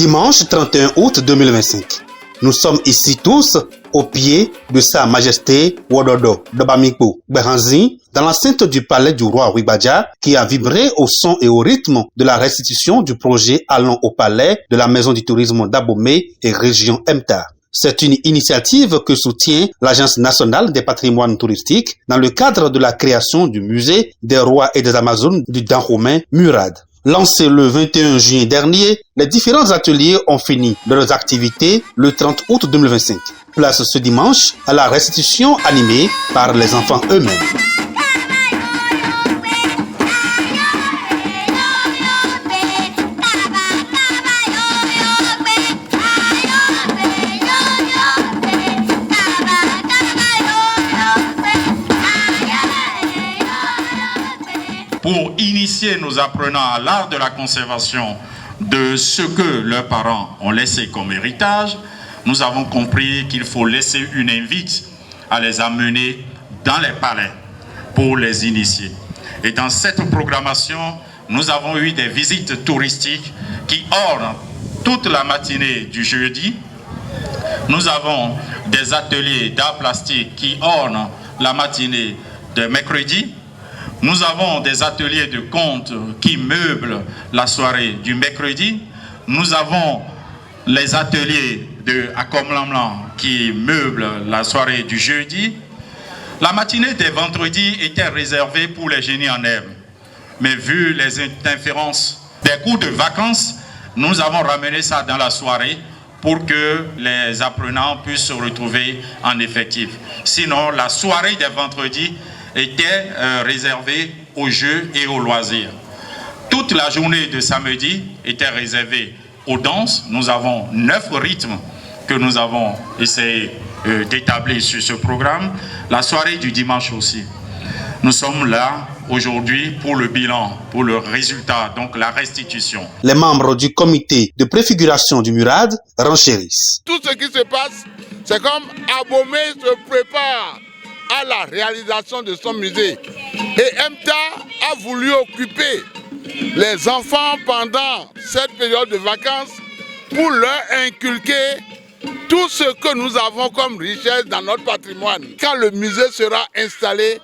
Dimanche 31 août 2025. Nous sommes ici tous au pied de Sa Majesté Wododo Dobamikpo Gberanzi, dans l'enceinte du palais du roi Rwibadja, qui a vibré au son et au rythme de la restitution du projet Allons au palais de la Maison du tourisme d'Abomey et région MTA. C'est une initiative que soutient l'Agence nationale des patrimoines touristiques dans le cadre de la création du musée des rois et des Amazones du Dahomey Murad. Lancé le 21 juin dernier, les différents ateliers ont fini leurs activités le 30 août 2025. Place ce dimanche à la restitution animée par les enfants eux-mêmes. Pour initier nos apprenants à l'art de la conservation de ce que leurs parents ont laissé comme héritage, nous avons compris qu'il faut laisser une invite à les amener dans les palais pour les initier. Et dans cette programmation, nous avons eu des visites touristiques qui ornent toute la matinée du jeudi. Nous avons des ateliers d'art plastique qui ornent la matinée de mercredi. Nous avons des ateliers de contes qui meublent la soirée du mercredi. Nous avons les ateliers de Akomlamlan qui meublent la soirée du jeudi. La matinée des vendredis était réservée pour les génies en herbe. Mais vu les interférences des cours de vacances, nous avons ramené ça dans la soirée pour que les apprenants puissent se retrouver en effectif. Sinon, la soirée des vendredis était réservée aux jeux et aux loisirs. Toute la journée de samedi était réservée aux danses. Nous avons 9 rythmes que nous avons essayé d'établir sur ce programme. La soirée du dimanche aussi. Nous sommes là aujourd'hui pour le bilan, pour le résultat, donc la restitution. Les membres du comité de préfiguration du Murad renchérissent. Tout ce qui se passe, c'est comme Abomey se prépare à la réalisation de son musée. Et MTA a voulu occuper les enfants pendant cette période de vacances pour leur inculquer tout ce que nous avons comme richesse dans notre patrimoine. Quand le musée sera installé,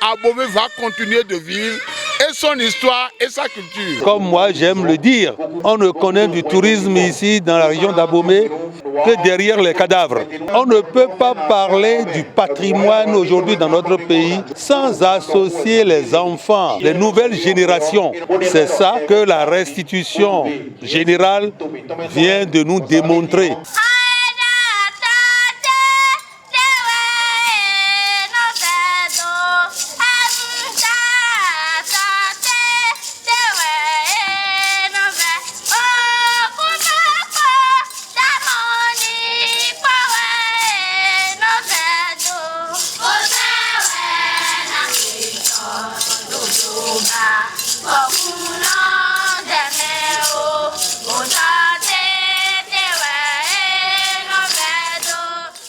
Abomey va continuer de vivre et son histoire et sa culture. Comme moi j'aime le dire, on ne connaît du tourisme ici dans la région d'Abomey que derrière les cadavres. On ne peut pas parler du patrimoine aujourd'hui dans notre pays sans associer les enfants, les nouvelles générations. C'est ça que la restitution générale vient de nous démontrer.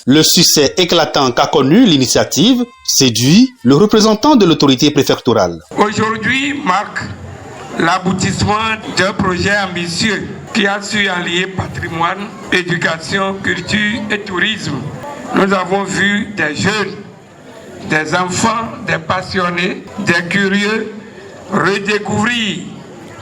Le succès éclatant qu'a connu l'initiative séduit le représentant de l'autorité préfectorale. Aujourd'hui marque l'aboutissement d'un projet ambitieux qui a su allier patrimoine, éducation, culture et tourisme. Nous avons vu des jeunes, des enfants, des passionnés, des curieux redécouvrir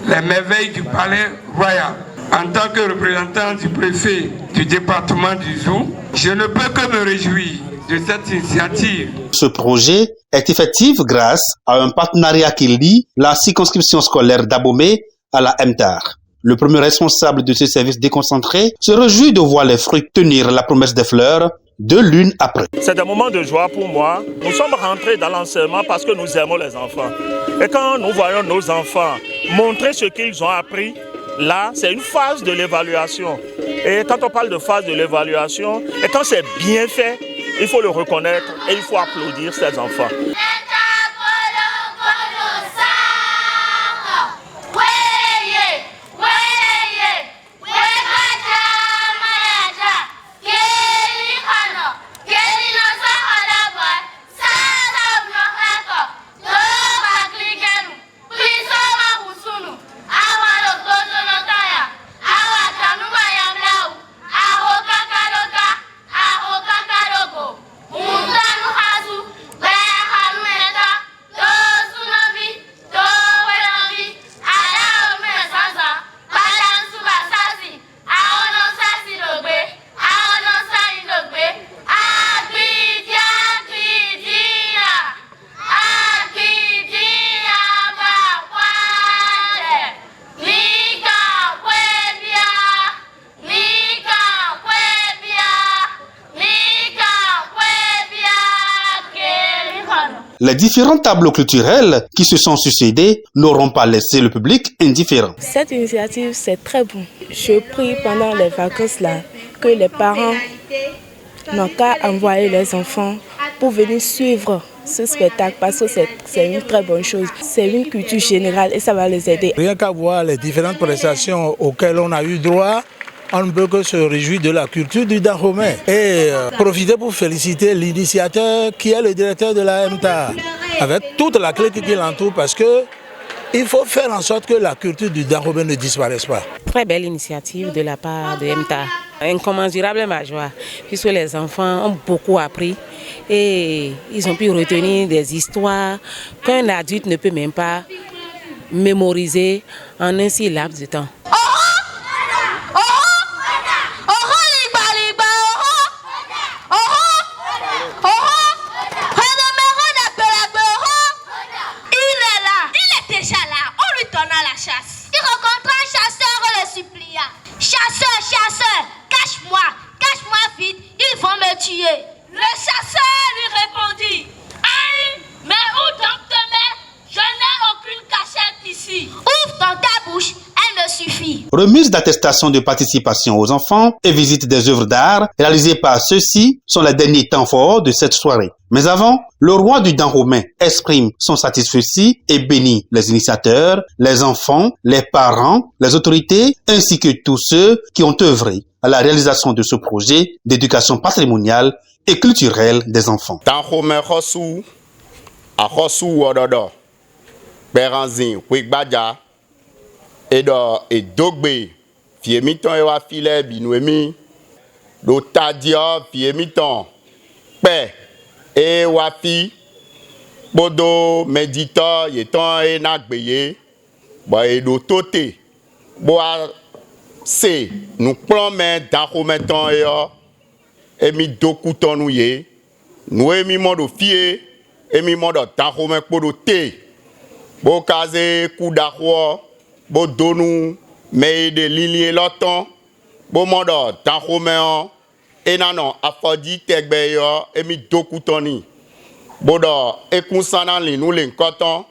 les merveilles du palais royal. En tant que représentant du préfet du département du Zou, je ne peux que me réjouir de cette initiative. Ce projet est effectif grâce à un partenariat qui lie la circonscription scolaire d'Abomey à la MTAR. Le premier responsable de ce service déconcentré se réjouit de voir les fruits tenir la promesse des fleurs de l'une après. C'est un moment de joie pour moi. Nous sommes rentrés dans l'enseignement parce que nous aimons les enfants. Et quand nous voyons nos enfants montrer ce qu'ils ont appris, là, c'est une phase de l'évaluation. Et quand on parle de phase de l'évaluation, et quand c'est bien fait, il faut le reconnaître et il faut applaudir ces enfants. les différents tableaux culturels qui se sont succédés n'auront pas laissé le public indifférent. Cette initiative, c'est très bon. Je prie pendant les vacances là que les parents n'ont qu'à envoyer les enfants pour venir suivre ce spectacle parce que c'est une très bonne chose. C'est une culture générale et ça va les aider. Rien qu'à voir les différentes prestations auxquelles on a eu droit, on ne peut que se réjouir de la culture du Dahomey et profiter pour féliciter l'initiateur qui est le directeur de la MTA avec toute la clé qui l'entoure parce que il faut faire en sorte que la culture du Dahomey ne disparaisse pas. Très belle initiative de la part de MTA. Incommensurable ma joie, puisque les enfants ont beaucoup appris et ils ont pu retenir des histoires qu'un adulte ne peut même pas mémoriser en un si laps de temps. Le chasseur lui répondit: aïe, mais où donc te mets? Je n'ai aucune cachette ici. Ouvre ta bouche, elle me suffit. Remise d'attestation de participation aux enfants et visite des œuvres d'art réalisées par ceux-ci sont les derniers temps forts de cette soirée. Mais avant, le roi du Dahomey exprime son satisfait et bénit les initiateurs, les enfants, les parents, les autorités ainsi que tous ceux qui ont œuvré à la réalisation de ce projet d'éducation patrimoniale et culturelle des enfants. Dahomey Hosu, a Hosu Wododo, Beranzin, Wigbaja, et Dogbe, Fiemiton et Wafile, Binouemi, Lotadia, Fiemiton, Pe, et Wafi, Bodo, Médita, Yeton et Nagbeye, et Dotote, Boa, c'est nous prenons Dahomey ton et mi dokuton nous ye, nous emi modo fie, emi modo Dahomey podo te, bo kaze kudaho, bo donu, me de lilie loton, bo modo Dahomey et nanon afodi tegbe yo, emi dokutoni, bodo ekunsana li nous l'encoton,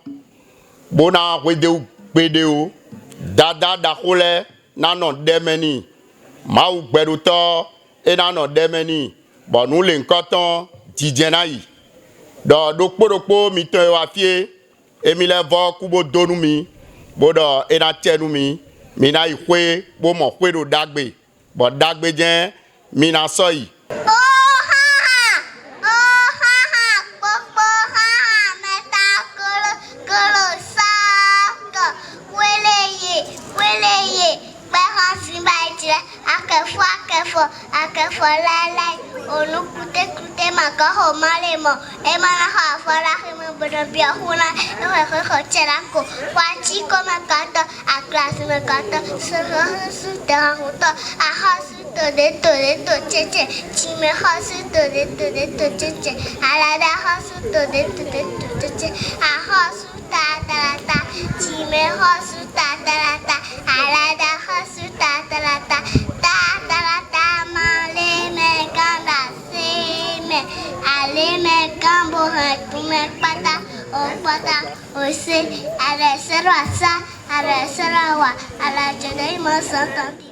bona wedeu bedeu, dada dahole, nanon demeni, maou beruto, et nanon demeni, bon nous l'encoton, didjenaï. Donc podokpo mito wafie, et mi le vo kubo donumi, bodo et na tenumi, mina ikwe, bo mo kwe do dagbe, bon dagbe jen, mina soyi. Allez, c'est ça, allez, c'est là, allez, je n'ai pas entendu.